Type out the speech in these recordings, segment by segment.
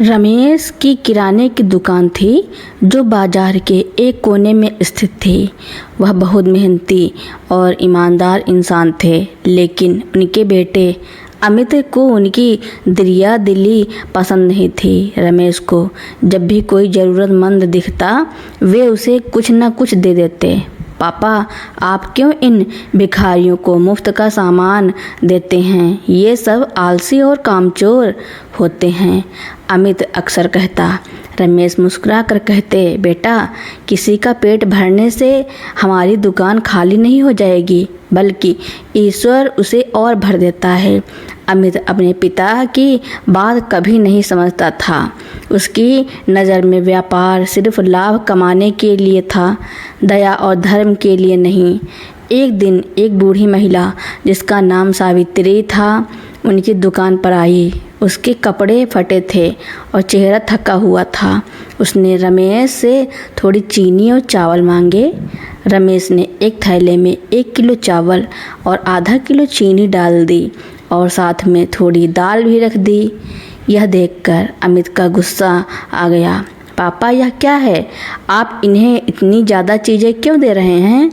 रमेश की किराने की दुकान थी जो बाजार के एक कोने में स्थित थी। वह बहुत मेहनती और ईमानदार इंसान थे, लेकिन उनके बेटे अमित को उनकी दरिया दिली पसंद नहीं थी। रमेश को जब भी कोई ज़रूरतमंद दिखता वे उसे कुछ न कुछ दे देते। पापा, आप क्यों इन भिखारियों को मुफ्त का सामान देते हैं? ये सब आलसी और कामचोर होते हैं, अमित अक्सर कहता। रमेश मुस्कुरा कर कहते, बेटा, किसी का पेट भरने से हमारी दुकान खाली नहीं हो जाएगी, बल्कि ईश्वर उसे और भर देता है। अमित अपने पिता की बात कभी नहीं समझता था। उसकी नज़र में व्यापार सिर्फ लाभ कमाने के लिए था, दया और धर्म के लिए नहीं। एक दिन एक बूढ़ी महिला जिसका नाम सावित्री था उनकी दुकान पर आई। उसके कपड़े फटे थे और चेहरा थका हुआ था। उसने रमेश से थोड़ी चीनी और चावल मांगे। रमेश ने एक थैले में 1 किलो चावल और आधा किलो चीनी डाल दी और साथ में थोड़ी दाल भी रख दी। यह देखकर अमित का गुस्सा आ गया। पापा, यह क्या है? आप इन्हें इतनी ज़्यादा चीज़ें क्यों दे रहे हैं?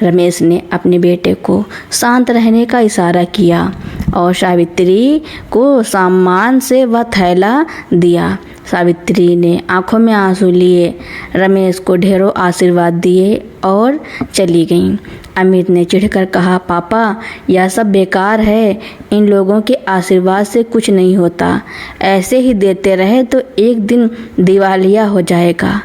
रमेश ने अपने बेटे को शांत रहने का इशारा किया और सावित्री को सम्मान से वह थैला दिया। सावित्री ने आंखों में आंसू लिए, रमेश को ढेरों आशीर्वाद दिए और चली गईं। अमित ने चिढ़कर कहा, पापा, यह सब बेकार है। इन लोगों के आशीर्वाद से कुछ नहीं होता। ऐसे ही देते रहे तो एक दिन दिवालिया हो जाएगा।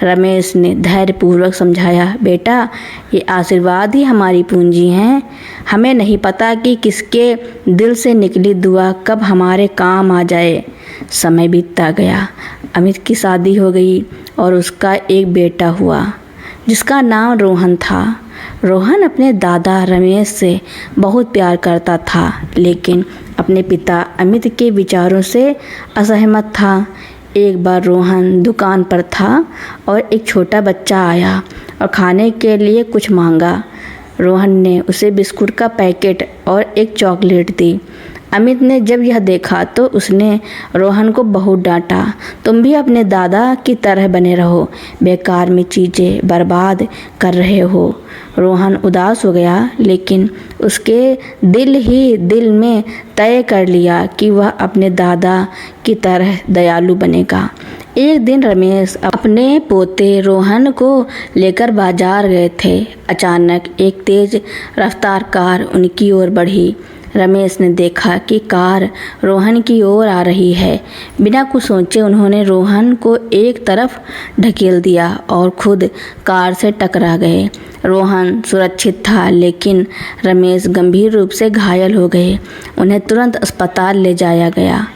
रमेश ने धैर्यपूर्वक समझाया, बेटा, ये आशीर्वाद ही हमारी पूंजी हैं। हमें नहीं पता कि किसके दिल से निकली दुआ कब हमारे काम आ जाए। समय बीतता गया। अमित की शादी हो गई और उसका एक बेटा हुआ जिसका नाम रोहन था। रोहन अपने दादा रमेश से बहुत प्यार करता था, लेकिन अपने पिता अमित के विचारों से असहमत था। एक बार रोहन दुकान पर था और एक छोटा बच्चा आया और खाने के लिए कुछ मांगा। रोहन ने उसे बिस्कुट का पैकेट और एक चॉकलेट दी। अमित ने जब यह देखा तो उसने रोहन को बहुत डांटा, तुम भी अपने दादा की तरह बने रहो, बेकार में चीज़ें बर्बाद कर रहे हो। रोहन उदास हो गया, लेकिन उसके दिल में तय कर लिया कि वह अपने दादा की तरह दयालु बनेगा। एक दिन रमेश अपने पोते रोहन को लेकर बाजार गए थे। अचानक एक तेज रफ्तार कार उनकी ओर बढ़ी। रमेश ने देखा कि कार रोहन की ओर आ रही है। बिना कुछ सोचे उन्होंने रोहन को एक तरफ ढकेल दिया और खुद कार से टकरा गए। रोहन सुरक्षित था, लेकिन रमेश गंभीर रूप से घायल हो गए। उन्हें तुरंत अस्पताल ले जाया गया।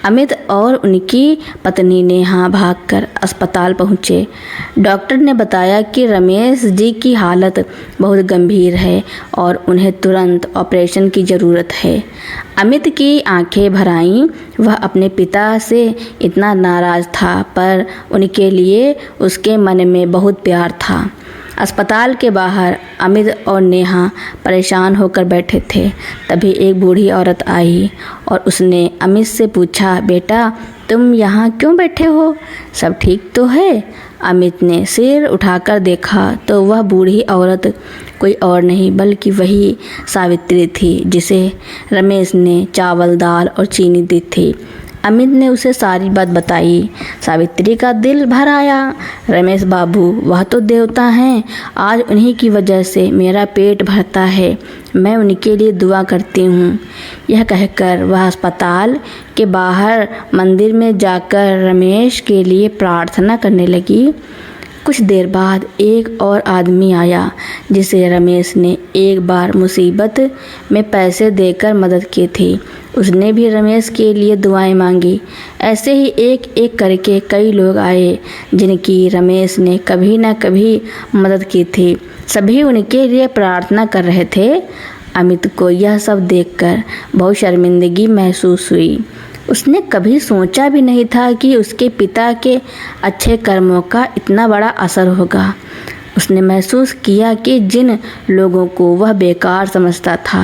अमित और उनकी पत्नी नेहा भागकर अस्पताल पहुंचे। डॉक्टर ने बताया कि रमेश जी की हालत बहुत गंभीर है और उन्हें तुरंत ऑपरेशन की ज़रूरत है। अमित की आंखें भर आईं। वह अपने पिता से इतना नाराज़ था, पर उनके लिए उसके मन में बहुत प्यार था। अस्पताल के बाहर अमित और नेहा परेशान होकर बैठे थे। तभी एक बूढ़ी औरत आई और उसने अमित से पूछा, बेटा, तुम यहाँ क्यों बैठे हो? सब ठीक तो है? अमित ने सिर उठाकर देखा तो वह बूढ़ी औरत कोई और नहीं बल्कि वही सावित्री थी जिसे रमेश ने चावल, दाल और चीनी दी थी। अमित ने उसे सारी बात बताई। सावित्री का दिल भर आया। रमेश बाबू, वह तो देवता हैं। आज उन्हीं की वजह से मेरा पेट भरता है। मैं उनके लिए दुआ करती हूँ। यह कहकर वह अस्पताल के बाहर मंदिर में जाकर रमेश के लिए प्रार्थना करने लगी। कुछ देर बाद एक और आदमी आया जिसे रमेश ने एक बार मुसीबत में पैसे देकर मदद की थी। उसने भी रमेश के लिए दुआएं मांगी। ऐसे ही एक एक करके कई लोग आए जिनकी रमेश ने कभी न कभी मदद की थी। सभी उनके लिए प्रार्थना कर रहे थे। अमित को यह सब देखकर बहुत शर्मिंदगी महसूस हुई। उसने कभी सोचा भी नहीं था कि उसके पिता के अच्छे कर्मों का इतना बड़ा असर होगा। उसने महसूस किया कि जिन लोगों को वह बेकार समझता था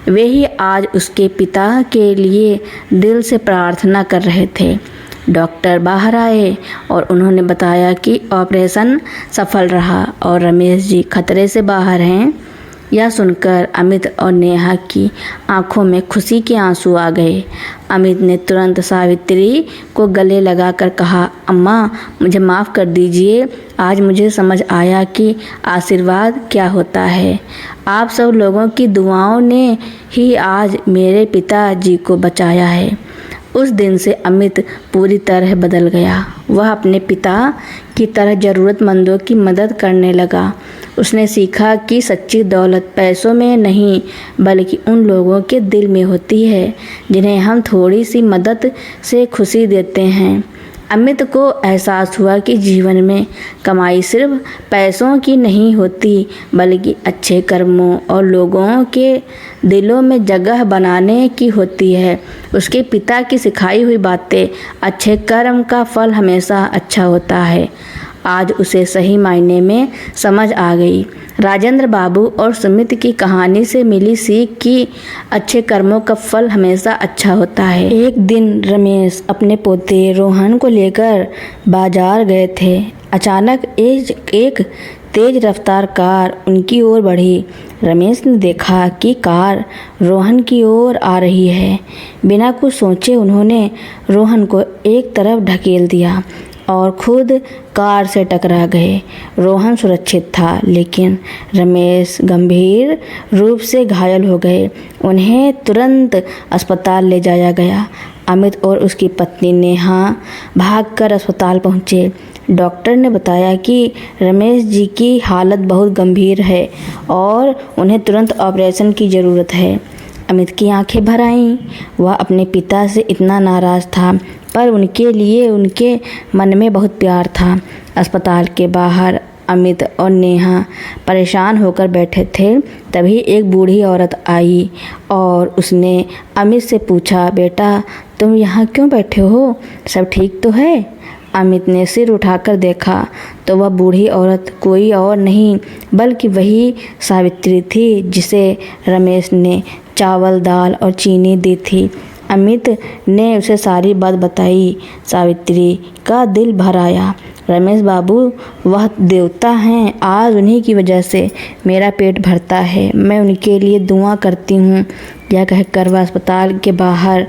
वे ही आज उसके पिता के लिए दिल से प्रार्थना कर रहे थे। डॉक्टर बाहर आए और उन्होंने बताया कि ऑपरेशन सफल रहा और रमेश जी खतरे से बाहर हैं। यह सुनकर अमित और नेहा की आंखों में खुशी के आंसू आ गए। अमित ने तुरंत सावित्री को गले लगाकर कहा, अम्मा मुझे माफ़ कर दीजिए, आज मुझे समझ आया कि आशीर्वाद क्या होता है। आप सब लोगों की दुआओं ने ही आज मेरे पिताजी को बचाया है। उस दिन से अमित पूरी तरह बदल गया। वह अपने पिता की तरह ज़रूरतमंदों की मदद करने लगा। उसने सीखा कि सच्ची दौलत पैसों में नहीं बल्कि उन लोगों के दिल में होती है जिन्हें हम थोड़ी सी मदद से खुशी देते हैं। अमित को एहसास हुआ कि जीवन में कमाई सिर्फ पैसों की नहीं होती बल्कि अच्छे कर्मों और लोगों के दिलों में जगह बनाने की होती है। उसके पिता की सिखाई हुई बातें, अच्छे कर्म का फल हमेशा अच्छा होता है, आज उसे सही मायने में समझ आ गई। राजेंद्र बाबू और सुमित की कहानी से मिली सीख कि अच्छे कर्मों का फल हमेशा अच्छा होता है। एक दिन रमेश अपने पोते रोहन को लेकर बाजार गए थे। अचानक एक तेज रफ्तार कार उनकी ओर बढ़ी। रमेश ने देखा कि कार रोहन की ओर आ रही है। बिना कुछ सोचे उन्होंने रोहन को एक तरफ ढकेल दिया और खुद कार से टकरा गए। रोहन सुरक्षित था लेकिन रमेश गंभीर रूप से घायल हो गए। उन्हें तुरंत अस्पताल ले जाया गया। अमित और उसकी पत्नी नेहा भागकर अस्पताल पहुंचे। डॉक्टर ने बताया कि रमेश जी की हालत बहुत गंभीर है और उन्हें तुरंत ऑपरेशन की ज़रूरत है। अमित की आंखें भर आईं। वह अपने पिता से इतना नाराज़ था पर उनके लिए उनके मन में बहुत प्यार था। अस्पताल के बाहर अमित और नेहा परेशान होकर बैठे थे। तभी एक बूढ़ी औरत आई और उसने अमित से पूछा, बेटा तुम यहाँ क्यों बैठे हो, सब ठीक तो है? अमित ने सिर उठाकर देखा तो वह बूढ़ी औरत कोई और नहीं बल्कि वही सावित्री थी जिसे रमेश ने चावल, दाल और चीनी दी थी। अमित ने उसे सारी बात बताई। सावित्री का दिल भर आया। रमेश बाबू वह देवता हैं, आज उन्हीं की वजह से मेरा पेट भरता है, मैं उनके लिए दुआ करती हूँ। यह कहकर वह अस्पताल के बाहर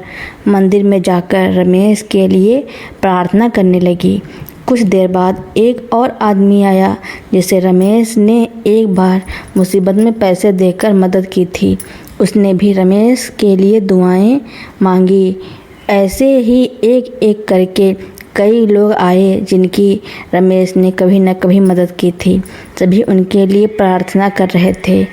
मंदिर में जाकर रमेश के लिए प्रार्थना करने लगी। कुछ देर बाद एक और आदमी आया जिसे रमेश ने एक बार मुसीबत में पैसे देकर मदद की थी। उसने भी रमेश के लिए दुआएं मांगी। ऐसे ही एक एक करके कई लोग आए जिनकी रमेश ने कभी न कभी मदद की थी। सभी उनके लिए प्रार्थना कर रहे थे।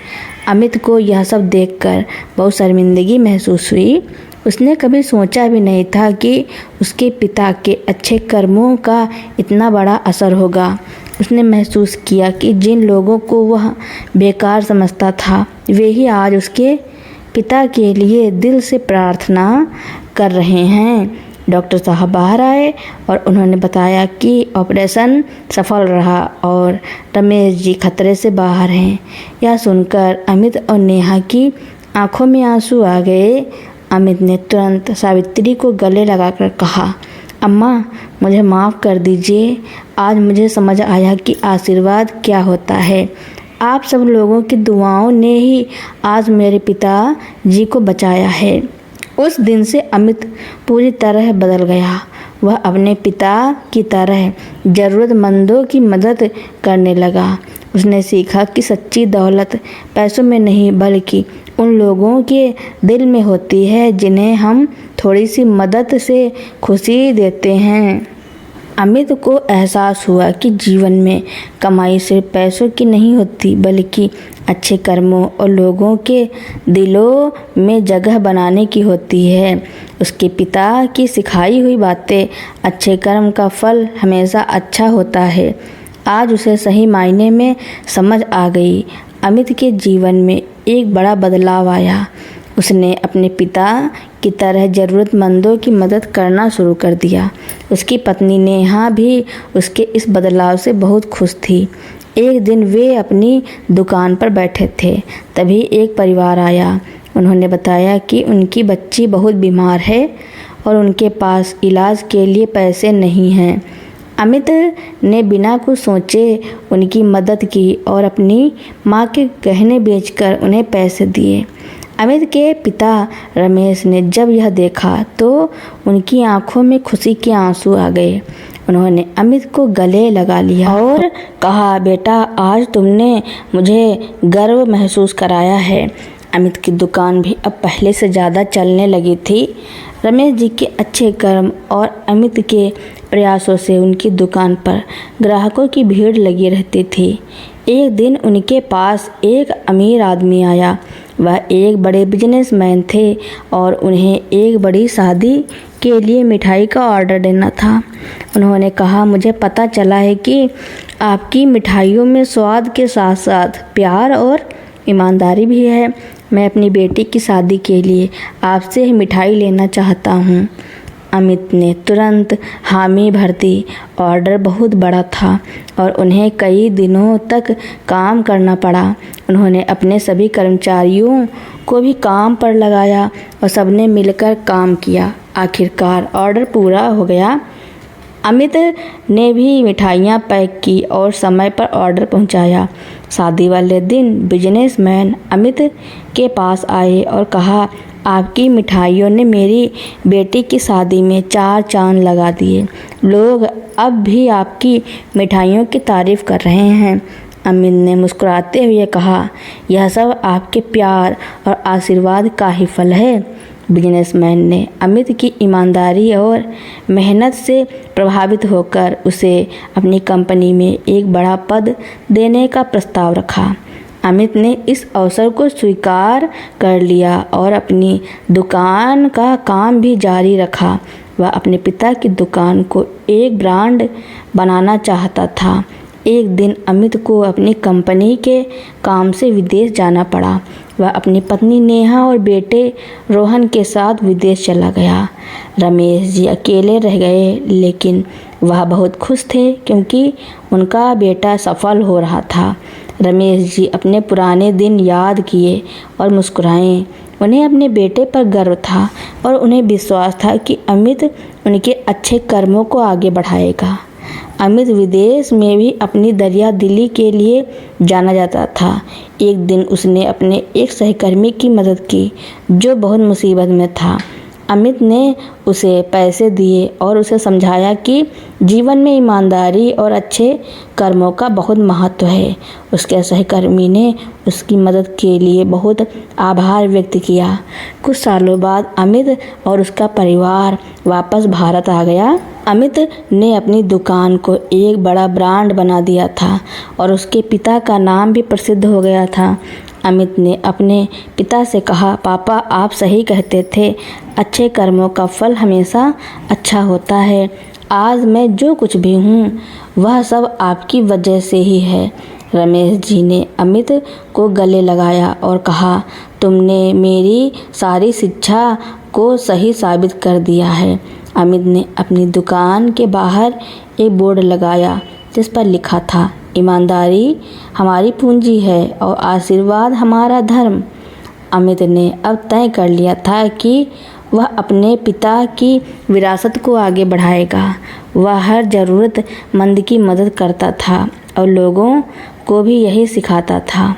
अमित को यह सब देखकर बहुत शर्मिंदगी महसूस हुई। उसने कभी सोचा भी नहीं था कि उसके पिता के अच्छे कर्मों का इतना बड़ा असर होगा। उसने महसूस किया कि जिन लोगों को वह बेकार समझता था वे ही आज उसके पिता के लिए दिल से प्रार्थना कर रहे हैं। डॉक्टर साहब बाहर आए और उन्होंने बताया कि ऑपरेशन सफल रहा और रमेश जी खतरे से बाहर हैं। यह सुनकर अमित और नेहा की आंखों में आंसू आ गए। अमित ने तुरंत सावित्री को गले लगाकर कहा, अम्मा मुझे माफ़ कर दीजिए, आज मुझे समझ आया कि आशीर्वाद क्या होता है। आप सब लोगों की दुआओं ने ही आज मेरे पिता जी को बचाया है। उस दिन से अमित पूरी तरह बदल गया। वह अपने पिता की तरह ज़रूरतमंदों की मदद करने लगा। उसने सीखा कि सच्ची दौलत पैसों में नहीं बल्कि उन लोगों के दिल में होती है जिन्हें हम थोड़ी सी मदद से खुशी देते हैं। अमित को एहसास हुआ कि जीवन में कमाई सिर्फ पैसों की नहीं होती बल्कि अच्छे कर्मों और लोगों के दिलों में जगह बनाने की होती है। उसके पिता की सिखाई हुई बातें, अच्छे कर्म का फल हमेशा अच्छा होता है, आज उसे सही मायने में समझ आ गई। अमित के जीवन में एक बड़ा बदलाव आया। उसने अपने पिता की तरह ज़रूरतमंदों की मदद करना शुरू कर दिया। उसकी पत्नी नेहा भी उसके इस बदलाव से बहुत खुश थी। एक दिन वे अपनी दुकान पर बैठे थे, तभी एक परिवार आया। उन्होंने बताया कि उनकी बच्ची बहुत बीमार है और उनके पास इलाज के लिए पैसे नहीं हैं। अमित ने बिना कुछ सोचे उनकी मदद की और अपनी माँ के गहने बेचकर उन्हें पैसे दिए। अमित के पिता रमेश ने जब यह देखा तो उनकी आंखों में खुशी के आंसू आ गए। उन्होंने अमित को गले लगा लिया और कहा, बेटा, आज तुमने मुझे गर्व महसूस कराया है। अमित की दुकान भी अब पहले से ज़्यादा चलने लगी थी। रमेश जी के अच्छे कर्म और अमित के प्रयासों से उनकी दुकान पर ग्राहकों की भीड़ लगी रहती थी। एक दिन उनके पास एक अमीर आदमी आया। वह एक बड़े बिजनेसमैन थे और उन्हें एक बड़ी शादी के लिए मिठाई का ऑर्डर देना था। उन्होंने कहा, मुझे पता चला है कि आपकी मिठाइयों में स्वाद के साथ साथ प्यार और ईमानदारी भी है। मैं अपनी बेटी की शादी के लिए आपसे मिठाई लेना चाहता हूँ। अमित ने तुरंत हामी भर दी। ऑर्डर बहुत बड़ा था और उन्हें कई दिनों तक काम करना पड़ा। उन्होंने अपने सभी कर्मचारियों को भी काम पर लगाया और सबने मिलकर काम किया। आखिरकार ऑर्डर पूरा हो गया। अमित ने भी मिठाइयाँ पैक की और समय पर ऑर्डर पहुँचाया। शादी वाले दिन बिजनेसमैन अमित के पास आए और कहा, आपकी मिठाइयों ने मेरी बेटी की शादी में 4 चांद लगा दिए। लोग अब भी आपकी मिठाइयों की तारीफ़ कर रहे हैं। अमित ने मुस्कुराते हुए कहा, यह सब आपके प्यार और आशीर्वाद का ही फल है। बिजनेसमैन ने अमित की ईमानदारी और मेहनत से प्रभावित होकर उसे अपनी कंपनी में एक बड़ा पद देने का प्रस्ताव रखा। अमित ने इस अवसर को स्वीकार कर लिया और अपनी दुकान का काम भी जारी रखा। वह अपने पिता की दुकान को एक ब्रांड बनाना चाहता था। एक दिन अमित को अपनी कंपनी के काम से विदेश जाना पड़ा। वह अपनी पत्नी नेहा और बेटे रोहन के साथ विदेश चला गया। रमेश जी अकेले रह गए, लेकिन वह बहुत खुश थे क्योंकि उनका बेटा सफल हो रहा था। रमेश जी अपने पुराने दिन याद किए और मुस्कुराए। उन्हें अपने बेटे पर गर्व था और उन्हें विश्वास था कि अमित उनके अच्छे कर्मों को आगे बढ़ाएगा। अमित विदेश में भी अपनी दरिया दिली के लिए जाना जाता था। एक दिन उसने अपने एक सहकर्मी की मदद की जो बहुत मुसीबत में था। अमित ने उसे पैसे दिए और उसे समझाया कि जीवन में ईमानदारी और अच्छे कर्मों का बहुत महत्व है। उसके सहकर्मी ने उसकी मदद के लिए बहुत आभार व्यक्त किया। कुछ सालों बाद अमित और उसका परिवार वापस भारत आ गया। अमित ने अपनी दुकान को एक बड़ा ब्रांड बना दिया था और उसके पिता का नाम भी प्रसिद्ध हो गया था। अमित ने अपने पिता से कहा, पापा, आप सही कहते थे, अच्छे कर्मों का फल हमेशा अच्छा होता है। आज मैं जो कुछ भी हूँ वह सब आपकी वजह से ही है। रमेश जी ने अमित को गले लगाया और कहा, तुमने मेरी सारी शिक्षा को सही साबित कर दिया है। अमित ने अपनी दुकान के बाहर एक बोर्ड लगाया जिस पर लिखा था, ईमानदारी हमारी पूंजी है और आशीर्वाद हमारा धर्म। अमित ने अब तय कर लिया था कि वह अपने पिता की विरासत को आगे बढ़ाएगा। वह हर ज़रूरतमंद की मदद करता था और लोगों को भी यही सिखाता था।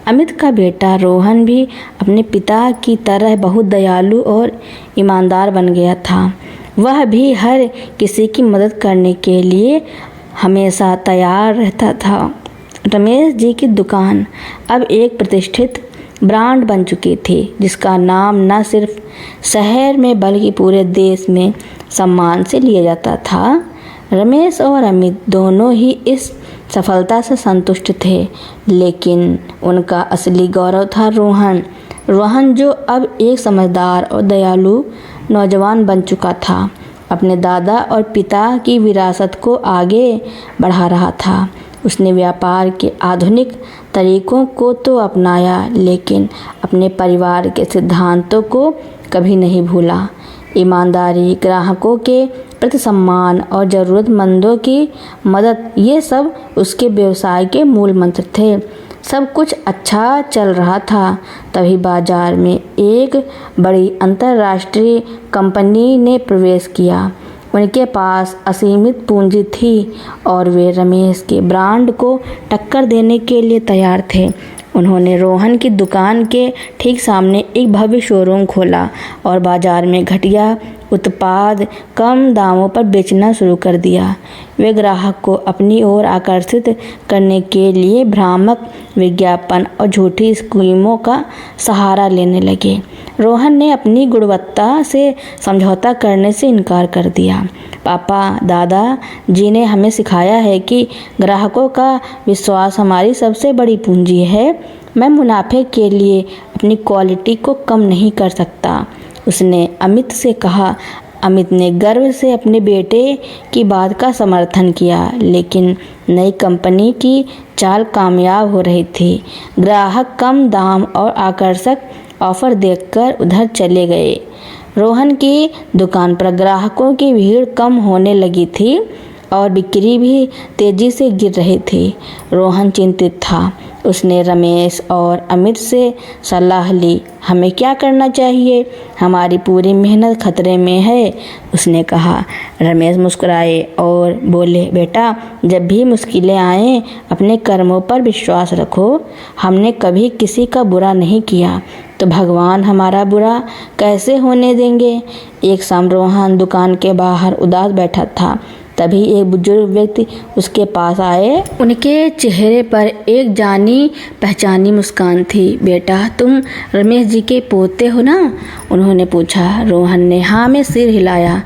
अमित का बेटा रोहन भी अपने पिता की तरह बहुत दयालु और ईमानदार बन गया था। वह भी हर किसी की मदद करने के लिए हमेशा तैयार रहता था। रमेश जी की दुकान अब एक प्रतिष्ठित ब्रांड बन चुकी थी जिसका नाम न सिर्फ शहर में बल्कि पूरे देश में सम्मान से लिया जाता था। रमेश और अमित दोनों ही इस सफलता से संतुष्ट थे, लेकिन उनका असली गौरव था रोहन जो अब एक समझदार और दयालु नौजवान बन चुका था। अपने दादा और पिता की विरासत को आगे बढ़ा रहा था। उसने व्यापार के आधुनिक तरीकों को तो अपनाया, लेकिन अपने परिवार के सिद्धांतों को कभी नहीं भूला। ईमानदारी, ग्राहकों के प्रति सम्मान और ज़रूरतमंदों की मदद, ये सब उसके व्यवसाय के मूल मंत्र थे। सब कुछ अच्छा चल रहा था। तभी बाजार में एक बड़ी अंतर्राष्ट्रीय कंपनी ने प्रवेश किया। उनके पास असीमित पूंजी थी और वे रमेश के ब्रांड को टक्कर देने के लिए तैयार थे। उन्होंने रोहन की दुकान के ठीक सामने एक भव्य शोरूम खोला और बाजार में घटिया उत्पाद कम दामों पर बेचना शुरू कर दिया। वे ग्राहक को अपनी ओर आकर्षित करने के लिए भ्रामक विज्ञापन और झूठी स्कीमों का सहारा लेने लगे। रोहन ने अपनी गुणवत्ता से समझौता करने से इनकार कर दिया। पापा दादा जी ने हमें सिखाया है कि ग्राहकों का विश्वास हमारी सबसे बड़ी पूंजी है। मैं मुनाफे के लिए अपनी क्वालिटी को कम नहीं कर सकता, उसने अमित से कहा। अमित ने गर्व से अपने बेटे की बात का समर्थन किया, लेकिन नई कंपनी की चाल कामयाब हो रही थी। ग्राहक कम दाम और आकर्षक ऑफर देखकर उधर चले गए। रोहन की दुकान पर ग्राहकों की भीड़ कम होने लगी थी और बिक्री भी तेजी से गिर रही थी। रोहन चिंतित था। उसने रमेश और अमित से सलाह ली। हमें क्या करना चाहिए? हमारी पूरी मेहनत खतरे में है, उसने कहा। रमेश मुस्कुराए और बोले, बेटा, जब भी मुश्किलें आएं, अपने कर्मों पर विश्वास रखो। हमने कभी किसी का बुरा नहीं किया, तो भगवान हमारा बुरा कैसे होने देंगे? एक शाम रोहन दुकान के बाहर उदास बैठा था। तभी एक बुजुर्ग व्यक्ति उसके पास आए। उनके चेहरे पर एक जानी पहचानी मुस्कान थी। बेटा, तुम रमेश जी के पोते हो ना? उन्होंने पूछा। रोहन ने हाँ में सिर हिलाया।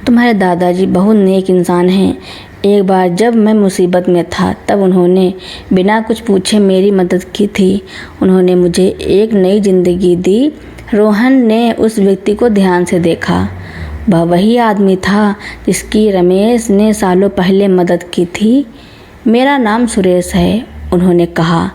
तुम्हारे दादाजी बहुत नेक इंसान हैं। एक बार जब मैं मुसीबत में था तब उन्होंने बिना कुछ पूछे मेरी मदद की थी। उन्होंने मुझे एक नई जिंदगी दी। रोहन ने उस व्यक्ति को ध्यान से देखा। वह वही आदमी था जिसकी रमेश ने सालों पहले मदद की थी। मेरा नाम सुरेश है, उन्होंने कहा।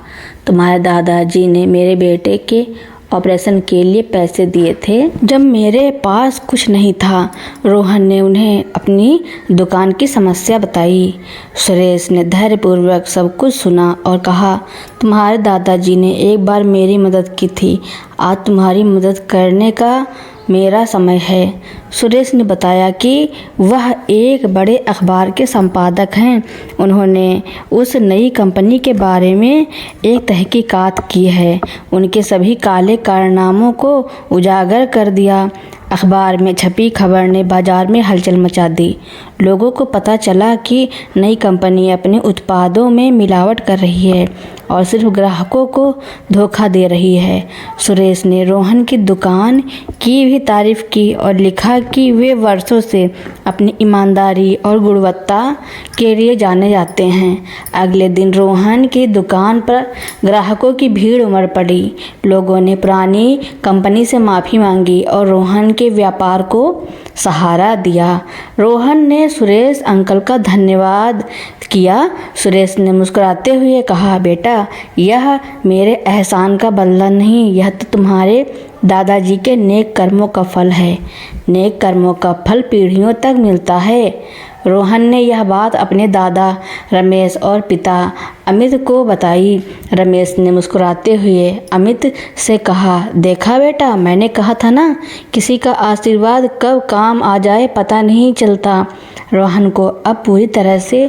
तुम्हारे दादाजी ने मेरे बेटे के ऑपरेशन के लिए पैसे दिए थे जब मेरे पास कुछ नहीं था। रोहन ने उन्हें अपनी दुकान की समस्या बताई। सुरेश ने धैर्यपूर्वक सब कुछ सुना और कहा, तुम्हारे दादाजी ने एक बार मेरी मदद की थी। आज तुम्हारी मदद करने का मेरा समय है। सुरेश ने बताया कि वह एक बड़े अखबार के संपादक हैं। उन्होंने उस नई कंपनी के बारे में एक तहकीकात की है। उनके सभी काले कारनामों को उजागर कर दिया। अखबार में छपी खबर ने बाजार में हलचल मचा दी। लोगों को पता चला कि नई कंपनी अपने उत्पादों में मिलावट कर रही है और सिर्फ ग्राहकों को धोखा दे रही है। सुरेश ने रोहन की दुकान की भी तारीफ की और लिखा कि वे वर्षों से अपनी ईमानदारी और गुणवत्ता के लिए जाने जाते हैं। अगले दिन रोहन की दुकान पर ग्राहकों की भीड़ उमड़ पड़ी। लोगों ने पुरानी कंपनी से माफ़ी मांगी और रोहन के व्यापार को सहारा दिया। रोहन ने सुरेश अंकल का धन्यवाद किया। सुरेश ने मुस्कुराते हुए कहा, बेटा, यह मेरे एहसान का बदला नहीं, यह तो तुम्हारे दादाजी के नेक कर्मों का फल है। नेक कर्मों का फल पीढ़ियों तक मिलता है। रोहन ने यह बात अपने दादा रमेश और पिता अमित को बताई। रमेश ने मुस्कुराते हुए अमित से कहा, देखा बेटा, मैंने कहा था ना, किसी का आशीर्वाद कब काम आ जाए पता नहीं चलता। रोहन को अब पूरी तरह से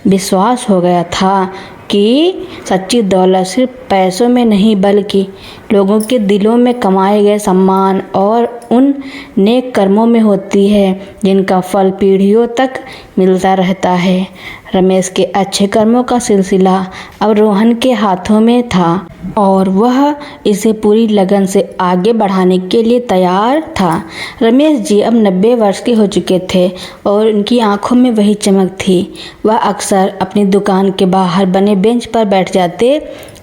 विश्वास हो गया था कि सच्ची दौलत सिर्फ पैसों में नहीं बल्कि लोगों के दिलों में कमाए गए सम्मान और उन नेक कर्मों में होती है जिनका फल पीढ़ियों तक मिलता रहता है। रमेश के अच्छे कर्मों का सिलसिला अब रोहन के हाथों में था और वह इसे पूरी लगन से आगे बढ़ाने के लिए तैयार था। रमेश जी अब 90 वर्ष के हो चुके थे और उनकी आंखों में वही चमक थी। वह अक्सर अपनी दुकान के बाहर बने बेंच पर बैठ जाते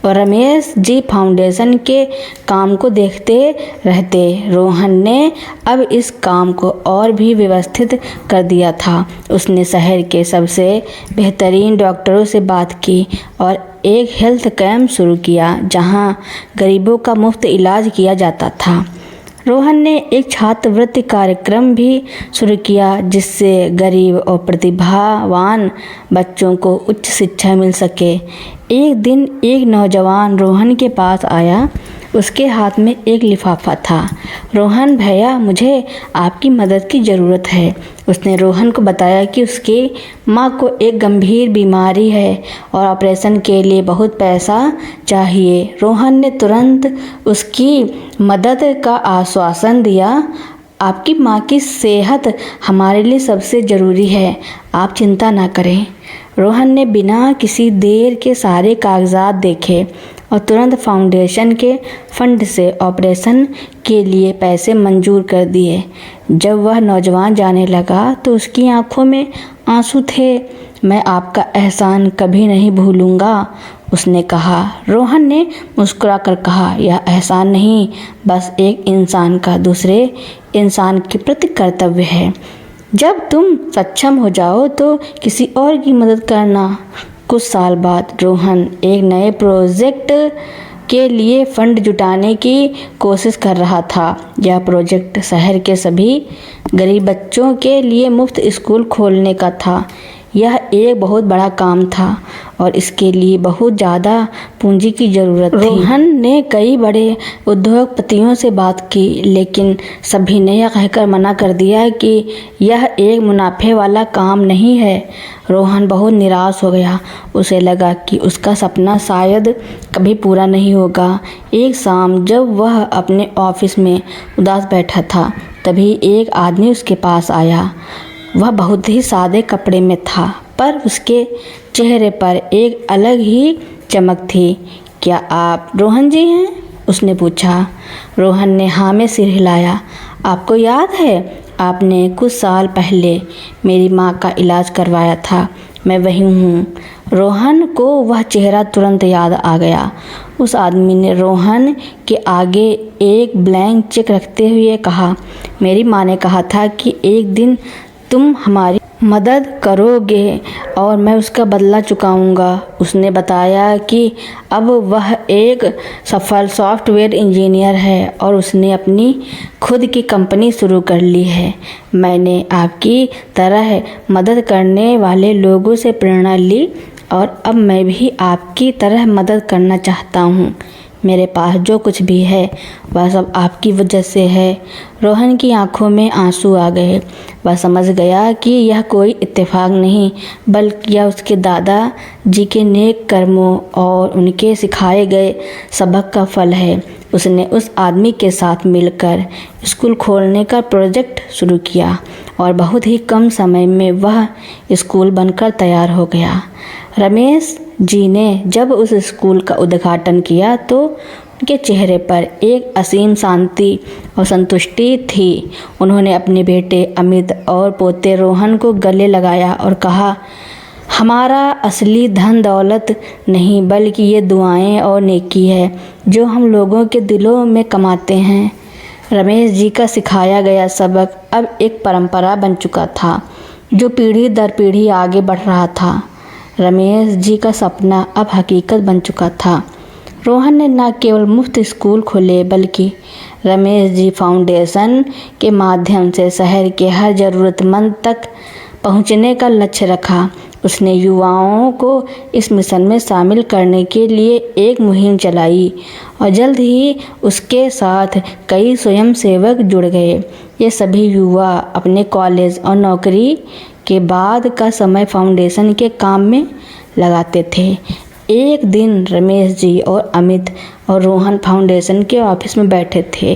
और रमेश जी फाउंडेशन के काम को देखते रहते। रोहन ने अब इस काम को और भी व्यवस्थित कर दिया था। उसने शहर के सबसे बेहतरीन डॉक्टरों से बात की और एक हेल्थ कैंप शुरू किया जहां गरीबों का मुफ्त इलाज किया जाता था। रोहन ने एक छात्रवृत्ति कार्यक्रम भी शुरू किया जिससे गरीब और प्रतिभावान बच्चों को उच्च शिक्षा मिल सके। एक दिन एक नौजवान रोहन के पास आया। उसके हाथ में एक लिफाफा था। रोहन भैया, मुझे आपकी मदद की ज़रूरत है। उसने रोहन को बताया कि उसकी माँ को एक गंभीर बीमारी है और ऑपरेशन के लिए बहुत पैसा चाहिए। रोहन ने तुरंत उसकी मदद का आश्वासन दिया। आपकी माँ की सेहत हमारे लिए सबसे ज़रूरी है, आप चिंता ना करें। रोहन ने बिना किसी देर के सारे कागजात देखे और तुरंत फाउंडेशन के फंड से ऑपरेशन के लिए पैसे मंजूर कर दिए। जब वह नौजवान जाने लगा तो उसकी आंखों में आंसू थे। मैं आपका एहसान कभी नहीं भूलूंगा, उसने कहा। रोहन ने मुस्कुराकर कहा, यह एहसान नहीं, बस एक इंसान का दूसरे इंसान के प्रति कर्तव्य है। जब तुम सक्षम हो जाओ तो किसी और की मदद करना। कुछ साल बाद रोहन एक नए प्रोजेक्ट के लिए फंड जुटाने की कोशिश कर रहा था। यह प्रोजेक्ट शहर के सभी गरीब बच्चों के लिए मुफ्त स्कूल खोलने का था। यह एक बहुत बड़ा काम था और इसके लिए बहुत ज़्यादा पूंजी की ज़रूरत थी। रोहन ने कई बड़े उद्योगपतियों से बात की, लेकिन सभी ने यह कहकर मना कर दिया कि यह एक मुनाफे वाला काम नहीं है। रोहन बहुत निराश हो गया। उसे लगा कि उसका सपना शायद कभी पूरा नहीं होगा। एक शाम जब वह अपने ऑफिस में उदास बैठा था, तभी एक आदमी उसके पास आया। वह बहुत ही सादे कपड़े में था, पर उसके चेहरे पर एक अलग ही चमक थी। क्या आप रोहन जी हैं? उसने पूछा। रोहन ने हाँ में सिर हिलाया। आपको याद है, आपने कुछ साल पहले मेरी माँ का इलाज करवाया था, मैं वही हूँ। रोहन को वह चेहरा तुरंत याद आ गया। उस आदमी ने रोहन के आगे एक ब्लैंक चेक रखते हुए कहा, मेरी माँ ने कहा था कि एक दिन तुम हमारी मदद करोगे और मैं उसका बदला चुकाऊंगा। उसने बताया कि अब वह एक सफल सॉफ्टवेयर इंजीनियर है और उसने अपनी खुद की कंपनी शुरू कर ली है। मैंने आपकी तरह मदद करने वाले लोगों से प्रेरणा ली और अब मैं भी आपकी तरह मदद करना चाहता हूँ। मेरे पास जो कुछ भी है वह सब आपकी वजह से है। रोहन की आंखों में आंसू आ गए। वह समझ गया कि यह कोई इत्तेफाक नहीं, बल्कि यह उसके दादा जी के नेक कर्मों और उनके सिखाए गए सबक का फल है। उसने उस आदमी के साथ मिलकर स्कूल खोलने का प्रोजेक्ट शुरू किया और बहुत ही कम समय में वह स्कूल बनकर तैयार हो गया। रमेश जी ने जब उस स्कूल का उद्घाटन किया तो उनके चेहरे पर एक असीम शांति और संतुष्टि थी। उन्होंने अपने बेटे अमित और पोते रोहन को गले लगाया और कहा, हमारा असली धन दौलत नहीं, बल्कि ये दुआएं और नेकी है जो हम लोगों के दिलों में कमाते हैं। रमेश जी का सिखाया गया सबक अब एक परंपरा बन चुका था, जो पीढ़ी दर पीढ़ी आगे बढ़ रहा था। रमेश जी का सपना अब हकीकत बन चुका था। रोहन ने न केवल मुफ्त स्कूल खोले, बल्कि रमेश जी फाउंडेशन के माध्यम से शहर के हर ज़रूरतमंद तक पहुंचने का लक्ष्य रखा। उसने युवाओं को इस मिशन में शामिल करने के लिए एक मुहिम चलाई और जल्द ही उसके साथ कई स्वयंसेवक जुड़ गए। ये सभी युवा अपने कॉलेज और नौकरी के बाद का समय फाउंडेशन के काम में लगाते थे। एक दिन रमेश जी और अमित और रोहन फाउंडेशन के ऑफिस में बैठे थे।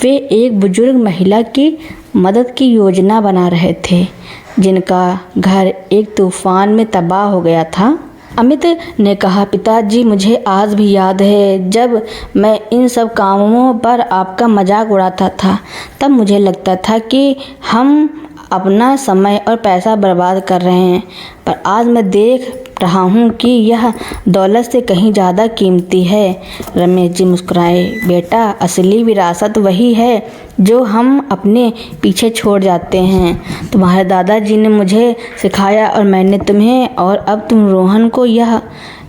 वे एक बुजुर्ग महिला की मदद की योजना बना रहे थे, जिनका घर एक तूफान में तबाह हो गया था। अमित ने कहा, पिताजी, मुझे आज भी याद है जब मैं इन सब कामों पर आपका मजाक उड़ाता था। तब मुझे लगता था कि हम अपना समय और पैसा बर्बाद कर रहे हैं, पर आज मैं देख रहा हूँ कि यह दौलत से कहीं ज़्यादा कीमती है। रमेश जी मुस्कुराए। बेटा, असली विरासत वही है जो हम अपने पीछे छोड़ जाते हैं। तुम्हारे दादाजी ने मुझे सिखाया और मैंने तुम्हें, और अब तुम रोहन को यह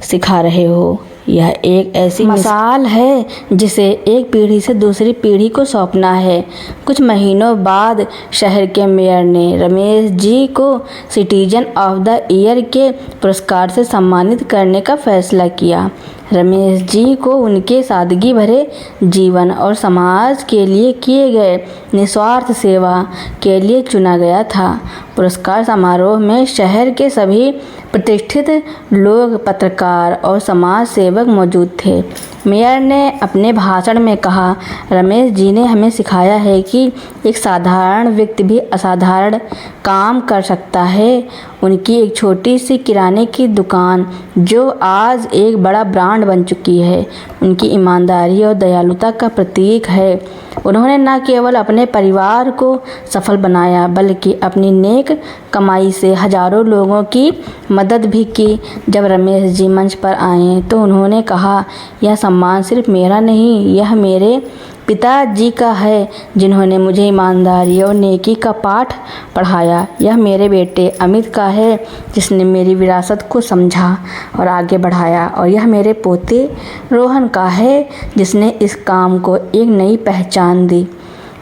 सिखा रहे हो। यह एक ऐसी मिसाल है जिसे एक पीढ़ी से दूसरी पीढ़ी को सौंपना है। कुछ महीनों बाद शहर के मेयर ने रमेश जी को सिटीजन ऑफ द ईयर के पुरस्कार से सम्मानित करने का फैसला किया। रमेश जी को उनके सादगी भरे जीवन और समाज के लिए किए गए निस्वार्थ सेवा के लिए चुना गया था। पुरस्कार समारोह में शहर के सभी प्रतिष्ठित लोग, पत्रकार और समाज सेवक मौजूद थे। मेयर ने अपने भाषण में कहा, रमेश जी ने हमें सिखाया है कि एक साधारण व्यक्ति भी असाधारण काम कर सकता है। उनकी एक छोटी सी किराने की दुकान जो आज एक बड़ा ब्रांड बन चुकी है, उनकी ईमानदारी और दयालुता का प्रतीक है। उन्होंने न केवल अपने परिवार को सफल बनाया बल्कि अपनी नेक कमाई से हजारों लोगों की मदद भी की। जब रमेश जी मंच पर आए तो उन्होंने कहा, यह सम्मान सिर्फ मेरा नहीं, यह मेरे पिताजी का है जिन्होंने मुझे ईमानदारी और नेकी का पाठ पढ़ाया। यह मेरे बेटे अमित का है जिसने मेरी विरासत को समझा और आगे बढ़ाया। और यह मेरे पोते रोहन का है जिसने इस काम को एक नई पहचान दी।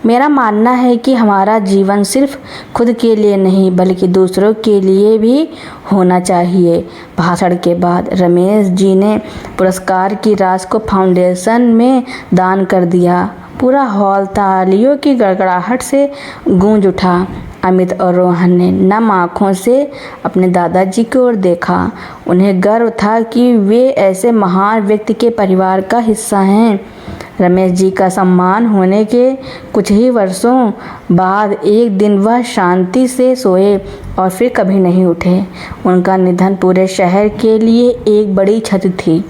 मेरा मानना है कि हमारा जीवन सिर्फ खुद के लिए नहीं बल्कि दूसरों के लिए भी होना चाहिए। भाषण के बाद रमेश जी ने पुरस्कार की राशि को फाउंडेशन में दान कर दिया। पूरा हॉल तालियों की गड़गड़ाहट से गूंज उठा। अमित और रोहन ने नम आँखों से अपने दादाजी की ओर देखा। उन्हें गर्व था कि वे ऐसे महान व्यक्ति के परिवार का हिस्सा हैं। रमेश जी का सम्मान होने के कुछ ही वर्षों बाद एक दिन वह शांति से सोए और फिर कभी नहीं उठे। उनका निधन पूरे शहर के लिए एक बड़ी क्षति थी।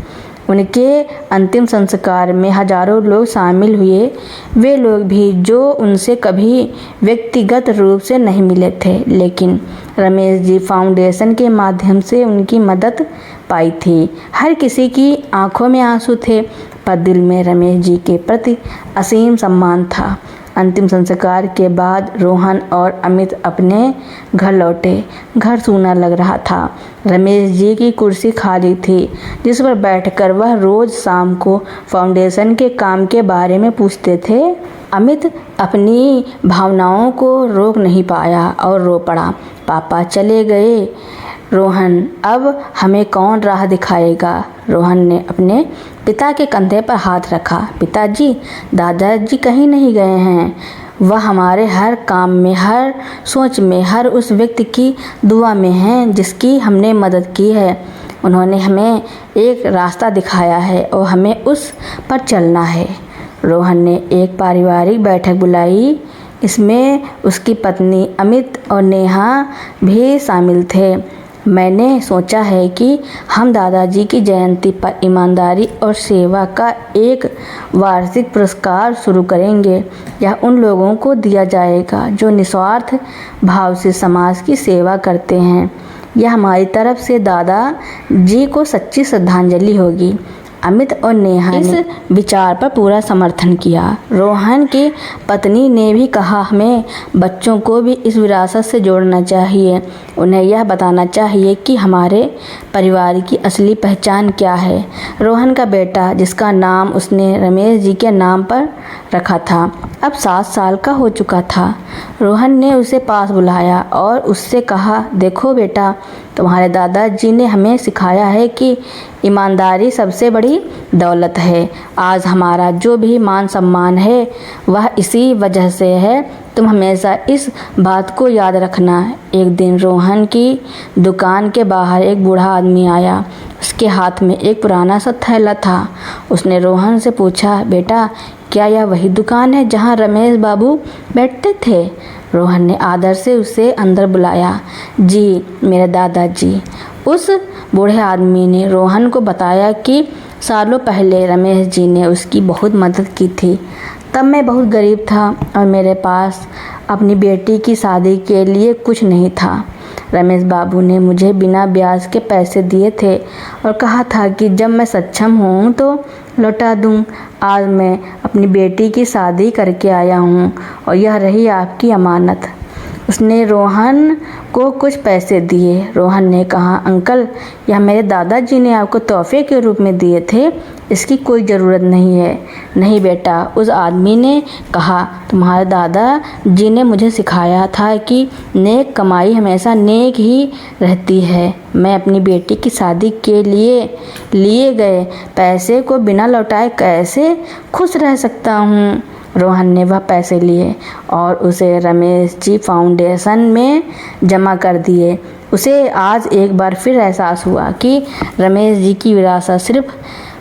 उनके अंतिम संस्कार में हजारों लोग शामिल हुए, वे लोग भी जो उनसे कभी व्यक्तिगत रूप से नहीं मिले थे, लेकिन रमेश जी फाउंडेशन के माध्यम से उनकी मदद पाई थी। हर किसी की आंखों में आंसू थे, पर दिल में रमेश जी के प्रति असीम सम्मान था। अंतिम संस्कार के बाद रोहन और अमित अपने घर लौटे। घर सूना लग रहा था। रमेश जी की कुर्सी खाली थी जिस पर बैठकर वह रोज शाम को फाउंडेशन के काम के बारे में पूछते थे। अमित अपनी भावनाओं को रोक नहीं पाया और रो पड़ा। पापा चले गए रोहन, अब हमें कौन राह दिखाएगा? रोहन ने अपने पिता के कंधे पर हाथ रखा। पिताजी, दादाजी कहीं नहीं गए हैं। वह हमारे हर काम में, हर सोच में, हर उस व्यक्ति की दुआ में हैं जिसकी हमने मदद की है। उन्होंने हमें एक रास्ता दिखाया है और हमें उस पर चलना है। रोहन ने एक पारिवारिक बैठक बुलाई। इसमें उसकी पत्नी अमित और नेहा भी शामिल थे। मैंने सोचा है कि हम दादाजी की जयंती पर ईमानदारी और सेवा का एक वार्षिक पुरस्कार शुरू करेंगे। यह उन लोगों को दिया जाएगा जो निस्वार्थ भाव से समाज की सेवा करते हैं। यह हमारी तरफ से दादाजी को सच्ची श्रद्धांजलि होगी। अमित और नेहा ने इस विचार पर पूरा समर्थन किया। रोहन की पत्नी ने भी कहा, हमें बच्चों को भी इस विरासत से जोड़ना चाहिए। उन्हें यह बताना चाहिए कि हमारे परिवार की असली पहचान क्या है। रोहन का बेटा, जिसका नाम उसने रमेश जी के नाम पर रखा था, अब 7 साल का हो चुका था। रोहन ने उसे पास बुलाया और उससे कहा, देखो बेटा, तुम्हारे दादाजी ने हमें सिखाया है कि ईमानदारी सबसे बड़ी दौलत है। आज हमारा जो भी मान सम्मान है वह इसी वजह से है। तुम हमेशा इस बात को याद रखना। एक दिन रोहन की दुकान के बाहर एक बूढ़ा आदमी आया। उसके हाथ में एक पुराना सा थैला था। उसने रोहन से पूछा, बेटा, क्या यह वही दुकान है जहाँ रमेश बाबू बैठते थे? रोहन ने आदर से उसे अंदर बुलाया। जी, मेरे दादाजी। उस बूढ़े आदमी ने रोहन को बताया कि सालों पहले रमेश जी ने उसकी बहुत मदद की थी। तब मैं बहुत गरीब था और मेरे पास अपनी बेटी की शादी के लिए कुछ नहीं था। रमेश बाबू ने मुझे बिना ब्याज के पैसे दिए थे और कहा था कि जब मैं सक्षम हूँ तो लौटा दूँ। आज मैं अपनी बेटी की शादी करके आया हूँ और यह रही आपकी अमानत। उसने रोहन को कुछ पैसे दिए। रोहन ने कहा, अंकल, यह मेरे दादाजी ने आपको तोहफे के रूप में दिए थे, इसकी कोई ज़रूरत नहीं है। नहीं बेटा, उस आदमी ने कहा, तुम्हारे दादाजी ने मुझे सिखाया था कि नेक कमाई हमेशा नेक ही रहती है। मैं अपनी बेटी की शादी के लिए गए पैसे को बिना लौटाए कैसे खुश रह सकता हूँ। रोहन ने वह पैसे लिए और उसे रमेश जी फाउंडेशन में जमा कर दिए। उसे आज एक बार फिर एहसास हुआ कि रमेश जी की विरासत सिर्फ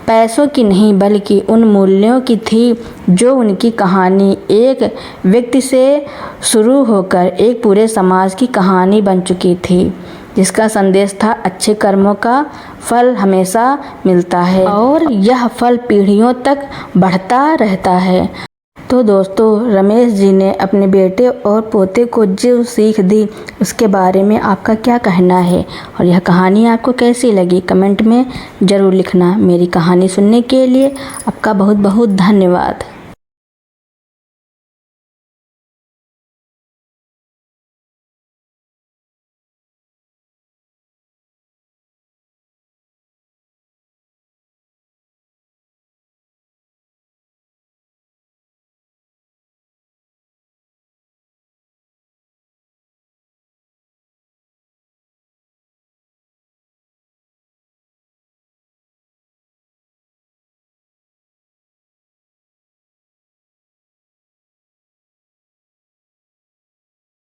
पैसों की नहीं बल्कि उन मूल्यों की थी जो उनकी कहानी एक व्यक्ति से शुरू होकर एक पूरे समाज की कहानी बन चुकी थी, जिसका संदेश था अच्छे कर्मों का फल हमेशा मिलता है और यह फल पीढ़ियों तक बढ़ता रहता है। तो दोस्तों, रमेश जी ने अपने बेटे और पोते को जो सीख दी उसके बारे में आपका क्या कहना है और यह कहानी आपको कैसी लगी कमेंट में ज़रूर लिखना। मेरी कहानी सुनने के लिए आपका बहुत बहुत धन्यवाद।